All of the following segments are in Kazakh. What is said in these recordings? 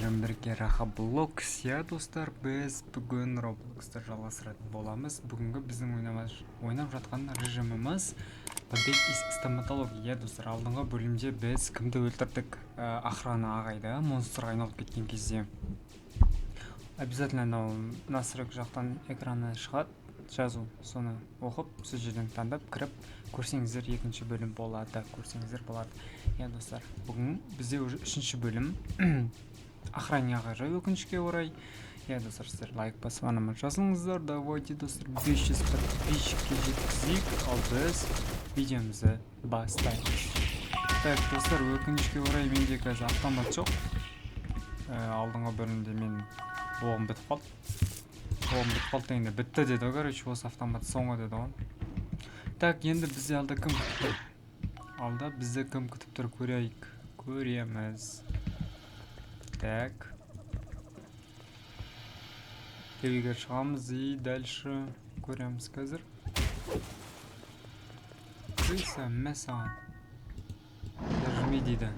бәрін бірге Roblox. Я достар, біз бүгін Roblox'ты жалғастыратын боламыз. Бүгінгі біздің ойнап жатқан режиміміз побег из стоматологии. Я достар, алдыңғы бөлімде біз кімді өлтірдік? Охрана ағайды, монстрға айналып кеткен кезде. Обязательно насырық жақтан экранына шығады жазу, соны оқып, сіз жерден таңдап кіріп көрсеңіздер екінші бөлім болады, Я достар, бүгін бізде уже үшінші бөлім охраняға жай өкінішке орай. Я достар, сіздер лайк басып анама жазылыңыздар. Давайте достар 500 подписчикке жеткізейік, ал біз видеомызды бастаймыз. Так достар, өкінішке орай менде қазір автомат жоқ. Алдыңғы бөлімде мен оғым бітіп қалды. Дегенде бітті деді, короче, осы автомат соңғы деді ғой. Так, енді бізде алда кім күтіп тұр? Алда бізде кім күтіп тұр, көрейік. Көреміз. Так. Телеге шығамыз и дальше көреміз қазір. Крыса, мәсаған. Нажми дейді.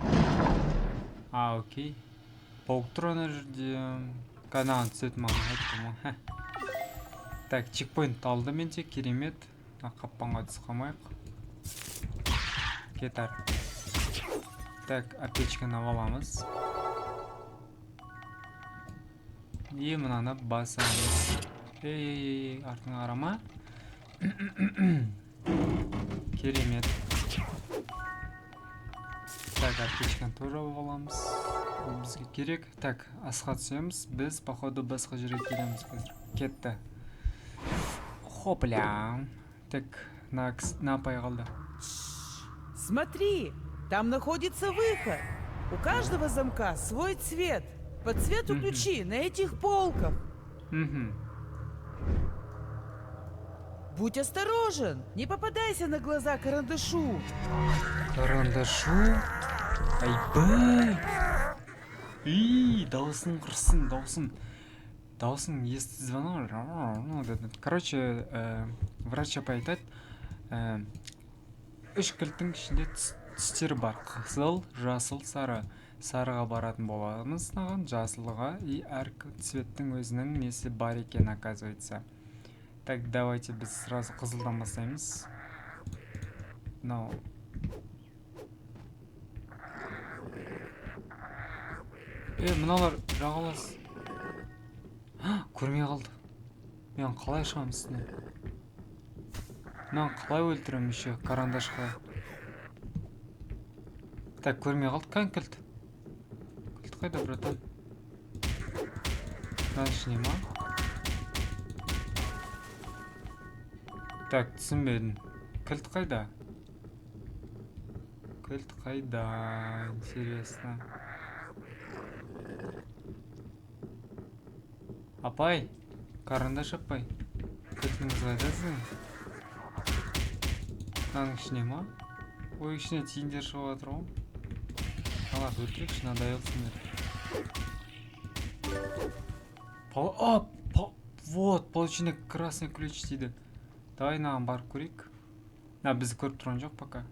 Окей. Паук тұр ана жерде. Канаған түсет маған айттым ғой. Так, чекпоинт алды менде, керемет. Қаппанға түс қалмайық. Кетар. Так, аптечканы аламыз. И мынаны басамыз. Артыңа қарама. Керемет. Так, аптечканы тоже аламыз. Бізге керек. Так, асқа түсеміз. Біз, походу, басқа жерге келеміз қазір. Кетті. Хопля. Так, напай қалды. Смотри, там находится выход. У каждого замка свой цвет. По цвету ключи на этих полках. Будь осторожен, не попадайся на глаза карандашу. Карандашу? Айбай! Даусын құрсын, даусын естіз звонок. Короче, врач апай айтады, 3 кілттің ішінде түстер бар. Қызыл, жасыл, сары. Сарыға баратын боламыз сынаған, жасылға и әр цветтің өзінің несі бар екен, оказывается. Так, давайте біз сразу қызылдан бастаймыз. Мыналар жағалас. Көрмей қалды. Мен қалай шығам үстіне? Мен қалай өлтірем еще карандашқа? Так, көрмей қалды. Қан кілт? Кілт қайда, братан? Мынан ішіне ма? Так, түсінбедім. Кілт қайда? Интересно. Апай, карандаш апай. Кілтіңіз қайда сіздің? Мынаның ішіне ма? Ой, ішіне тиіндер шығып жатыр ғой. Алақ өлтірекші, надоелсыңдар. Вот, получение красный ключ дейді. Давай наған барып көрейік. Бізді көріп тұрған жоқ пока.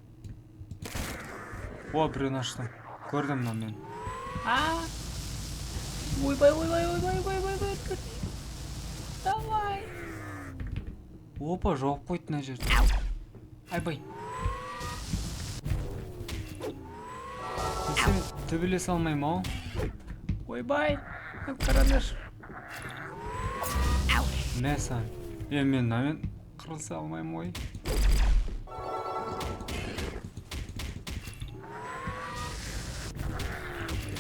Біреуін аштым. Көрдім мына мен. Ойбай. Давай. Жоқ қойды мына жерде. Айбай. Сен төбелесе алмайым ау. Ойбай. Карандаш. Мәсан. Мен қырылса алмайым ой.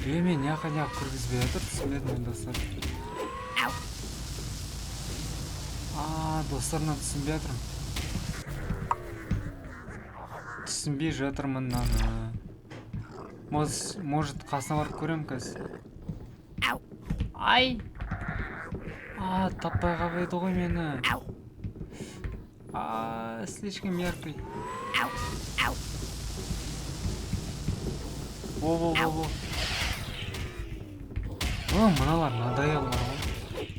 Мен яқа-яқ кіргізбей жатыр, түсінбедім мен достар. Достарына түсінбей жатырмын. Түсінбей жатырмын наны. Может, қасына барып көрем қазір. Ай! Таппай қабайды ғой мені. Слишком яркий. Во. Мыналар надоеллар ғой.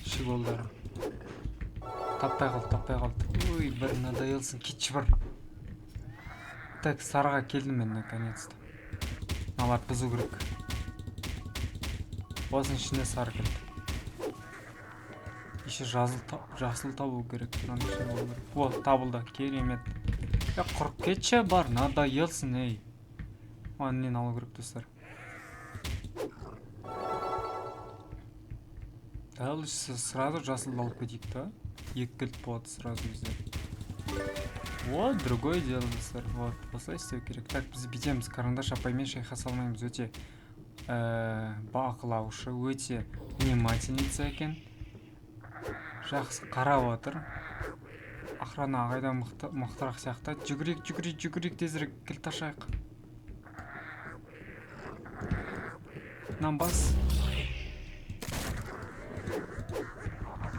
Шиголдарым. Таппай қалды. Ой, бір надоелсын, кетші бар. Так, сарыға келдім мен наконец-то. Мыналар бұзу керек. Осының ішінде сары кілт. Еще жасыл табу керек. Мынаның ішінде болу керек. О, табылды. Керемет. Құрып кетші бар, надоелсің, ей. Нені алу керек, достар. Дәл сразу жасылды алып кетейік та. 2 кілт болады сразу бізде. Вот, другое дело, достар. Вот, осылай істеу керек. Так, біз бүйтеміз. Карандаш апаймен шайқа салмаймыз. Өте бақылаушы, өте внимательница екен. Жақсы қарап отыр. Охрана ағайда мықтырақ сияқты. Жүгірек, тезірек кілт ашайық. Мынан бас.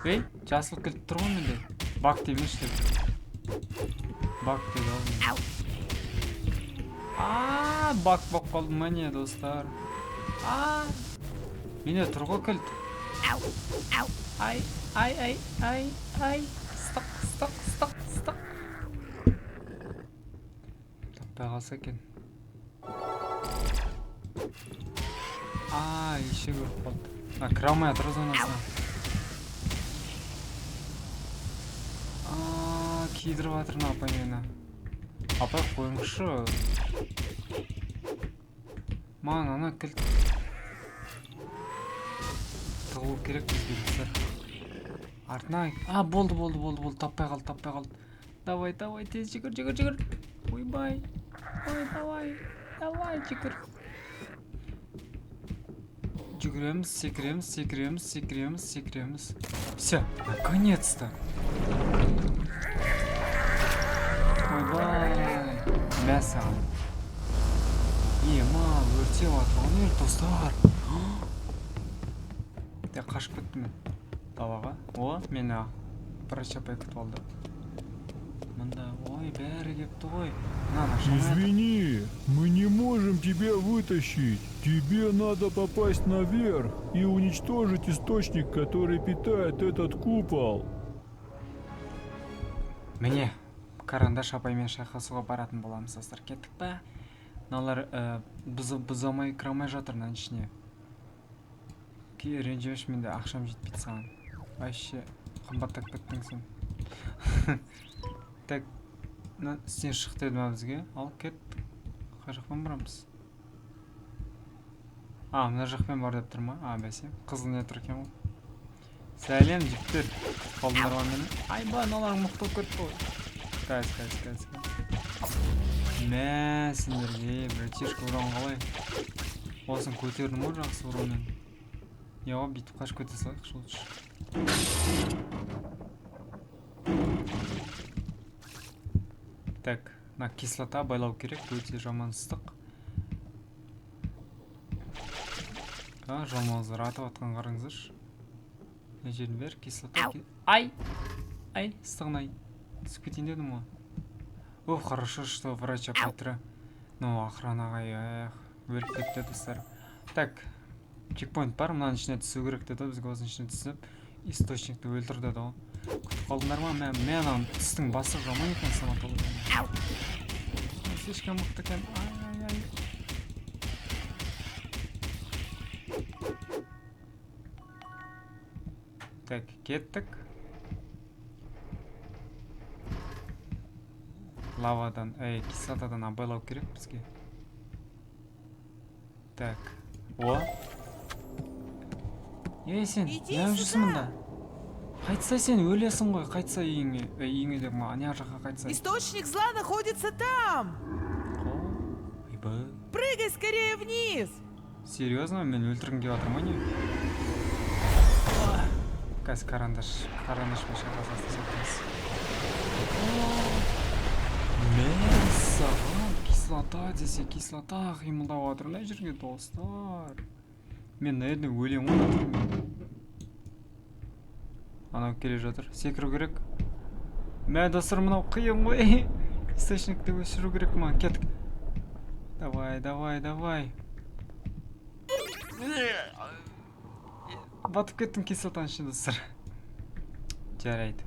Ей, жасыл кілт тұр ғой менде. Бак демеш деп. Бак деді ал. Бак болып қалды ма не, достар? Менде тұр ғой кілт. Ай. Стық. Таппай қалса екен. Еше көріп қалды. Кіре алмай жатыр зонасына. Кидіріп жатыр апай мені. Апай қойыңызшы. Маған ана кілт тығылу керек бізге, достар. Артына. Болды. Таппай қалды. Давай, тез жүгір. Ойбай. Давай, жүгір. Жүгіреміз, секіреміз. Все, наконец-то. Ойбай. Мәсаған. Өртеп атырған ер, достар. Қашып кеттім мен далаға. Мені врач апай күтіп алды. Мында, бәрі кепті ғой. Извини, мы не можем тебя вытащить. Тебе надо попасть наверх и уничтожить источник, который питает этот купол. Міне, карандаш апаймен шайқасуға баратын боламыз, достар. Кеттік па? Мыналар бұзамай кірамай жатыр мынаның ішіне. Ренжемеш, менде ақшам жетпейді саған. Вообще қымбаттап кеттің сен. Так, сен шық деді ма бізге? Ал кеттік. Қай жақпен барамыз? Мына жақпен бар деп тұр ма? Бәсе, қызыл не тұр екен ғой. Сәлем, жіптер. Қалдыңдар ма мені? Айба, мыналар мықты болып кетті ғой. Қайыз. Сендерге, братишка, ұран қалай? Осын көтердің ма жақсы ұранмен? Бүйтіп қашып көте салайық, шолчы. Так, кислота байлау керек, өте жаман ыстық. Жалмауыздар атып атқан қарыңыздаршы. Не жерін бер, кислота. Ай, ыстығын түсіп кетейін дедім ғой. Хорошо, что врач апай тұры. Охранаға өліп кетті, достар. Так, чекпоинт бар, мынаның ішіне түсу керек деді, бізге осының ішіне түсіп, источникті өлтір деді ғой. Күтіп қалдыңдар ма? Мен түстің басы жаман екен стоматологияны. Слишком мықты екен. Так, кеттік. Лавадан, кислотадан абайлау керек бізге. Так, сен, не жүрсің мұнда? Қайтса сен өлесің ғой, қайтса үйіңе деп ма, ана жаққа қайтса. Источник зла находится там. Прыгай скорее вниз. Серьезно? Мен өлтіргім келіп жатыр ма не? Қазір карандашпен шайқасасыз өтеміз. Мәссаған, кислота десе, кислота қимылдап жатыр мына жерге, достар. Мен наверное өлем ғой. Анау келе жатыр. Секіру керек. Достар, мынау қиын ғой. Источникті өшіру керек ма? Кеттік. Давай. Батып кеттім кислотаның ішіне, достар. Жарайды.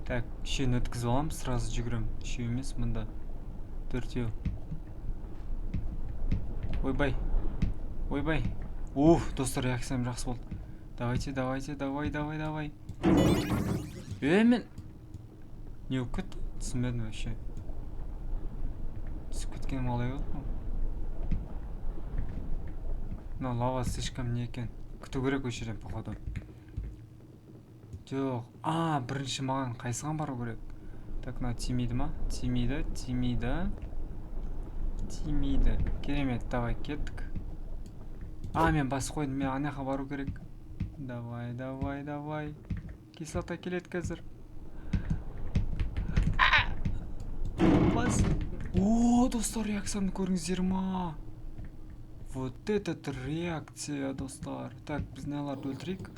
Так, үшеуін өткізіп аламын, сразу жүгірем. Үшеу емес, мында 4-еу. Ойбай. достар, реакциям жақсы болды. Давайте, давай. Мен не болып кетті? Түсінбедім вообще. Түсіп кеткенім қалай болды ма? Мына лава слишком не екен. Күту керек осы жерден походу. Жоқ. Бірінші маған қайсыған бару керек? Так, мына тимейді ма? Тимейді. Керемет, давай кеттік. Мен бас қойдым, мен анаға бару керек. Давай. Кислота келеді қазір. Бас. Достар, реакциямды көріңіздер ма? Вот этот реакция, достар. Так, біз неларды өлтірейік.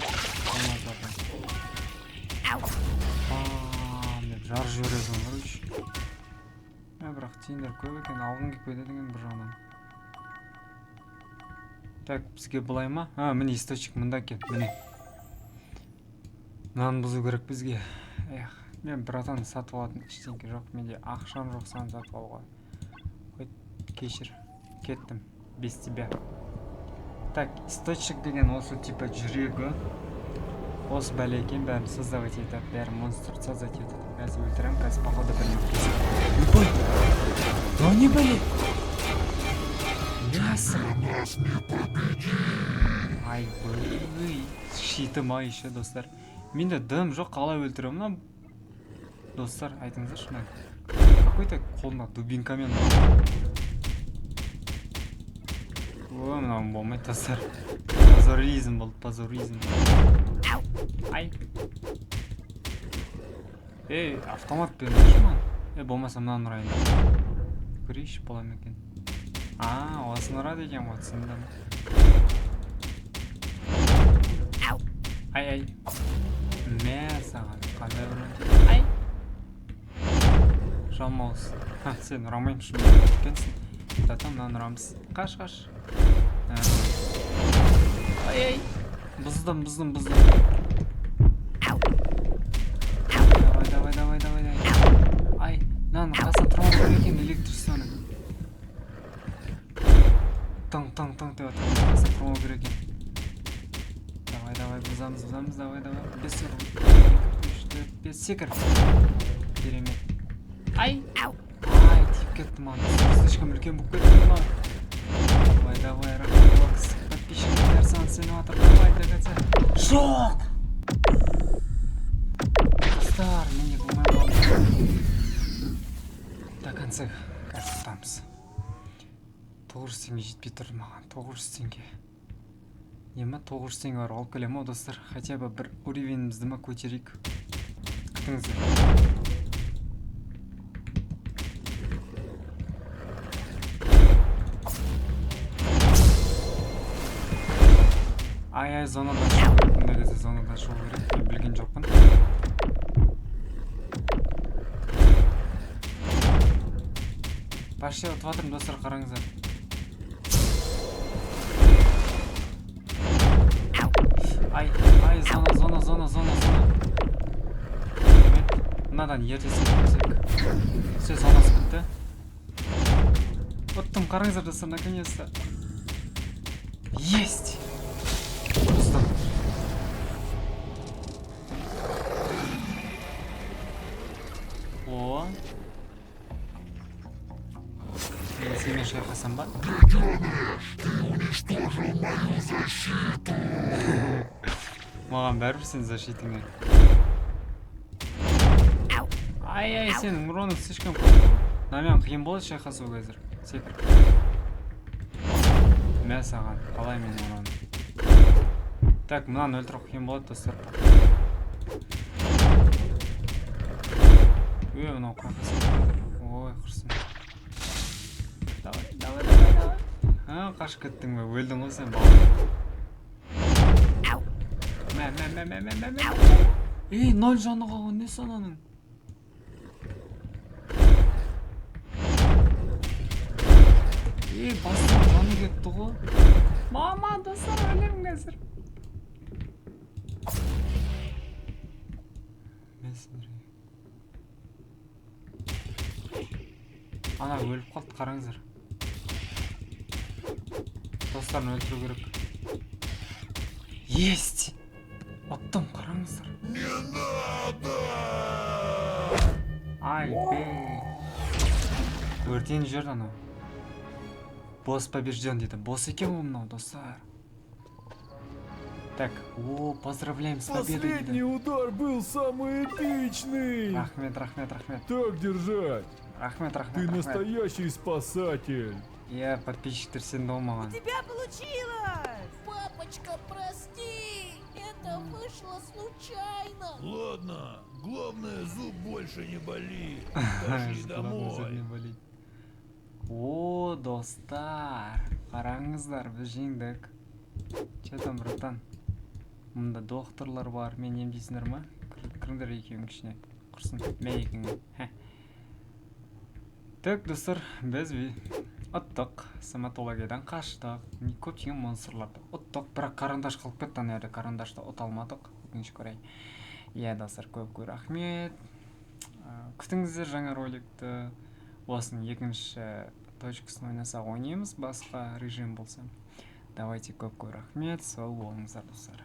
Мен жар жіберезім, короче. Бірақ тиіндер көп екен, алғын кетпеді деген бір жағынан. Так, бізге бұлай ма? Міне источник мұнда екен, міне. Мынаны бұзу керек бізге. Мен братан сатып алатын ештеңке жоқ, менде ақшам жоқ саны сатып алуға. Кешір, кеттім, без тебя. Так, источник деген осы типа жүрегі. Осы бәле екен, бәрін создавать етіп, бәрін монстр создавать етіп. Қазір өлтірем, қазір походу білмеймін. Не бәле? Мясо. Шитым еще, достар. Менде дым жоқ, қалай өлтірем? Достар, айтыңыздаршы, какой-то қолына дубинкамен. Мынау болмайды, достар. Позоризм болды, позоризм. Автомат бермеші ма? Болмаса мынаны ұрайын. Көрейші болам екен. Осын ұрады екен ғой, түсіндім. Мә саған, қандай ұрады? Жалмауыз. Сен ұрамайымшы ма екенсің? Затам мынаны ұрамыз. Қаш. Бұздым. Давай. Мынаны қасан тұрмау керек екен, электричествоны. Тың деп атыр, қасан тұрмау керек екен. Давай, бұзамыз, давай. 5 секір. Керемет. Тиіп кеттім аны. Слишком үлкен болып кеттім ма? Давай, рахмет. Подписчиктер сан сені атыр. Давай, дегатся. Жоқ! Достар, мене болмай болды. До конца қазір тұтамыз. 900 теңге жетпей тұр маған. 900 теңге. Ема 900 теңге бар, алып келем ау, достар. Хотя бы бір уровенімізді ма көтерейік. Күтіңіздер. Зонадан шығу керек, мұнда кезде зонадан шығу керек, мен білген жоқпын. Почти өтіп жатырмын, достар, қараңыздар. Зона. Мынадан ерте секірсек. Все, зонасы бітті. Оттым, қараңыздар, достар, наконец-то. Есть! Сенімен шайқасам ба? Ты уничтожил мою защиту! Маған бәрібір сен защитыңа. Сенің уроның слишком көп. Мен қиын болады шайқасу қазір. Секір. Мә саған, қалай мен уроным. Так, мынаны өлтіру қиын болады, достар. Мынау қақасы. Ой, құрсын. Давай. Қашып кеттің бе, өлдің ғой сен бауыр. Мә. 0 жаны қалған, не сананың? Бастан жаны кетті ғой. Мама, достар, өлем қазір. Ана өліп қалды, қараңыздар. Достарын өлтіру керек. Есть! Оттым, қараңыздар. Айбей. Өртен жүр анау. Босс побежден дейді. Босс екен ғой мынау, достар. Так, поздравляем с победой дейді. Последний удар был самый эпичный. Рахмет, рахмет, рахмет. Так держать. Рахмет, рахмет, Ты рахмет. настоящий спасатель. Я подписчиктер сенді болмаған. Тебя получилось! Папочка, прости! Это вышло случайно! Ладно, главное, зуб больше не болит. Пошли домой. О, достар, қараңыздар, біз жеңдік. Че там, братан? Мұнда докторлар бар, мен емдейсіңдер ма? Кіріңдер екеуің ішіне. Құрсын, мен екеуің. Так, достар, біз ұттық, стоматологиядан қаштық, көптеген монстрларды ұттық, бірақ карандаш қалып кетті, әрі карандашты ұта алмадық, өкінішке орай. Иә, достар, көп рахмет. Күтіңіздер жаңа роликті. Осының екінші точкасын ойнасақ ойнаймыз, басқа режим болса. Давайте көп рахмет, сау болыңыздар, достар.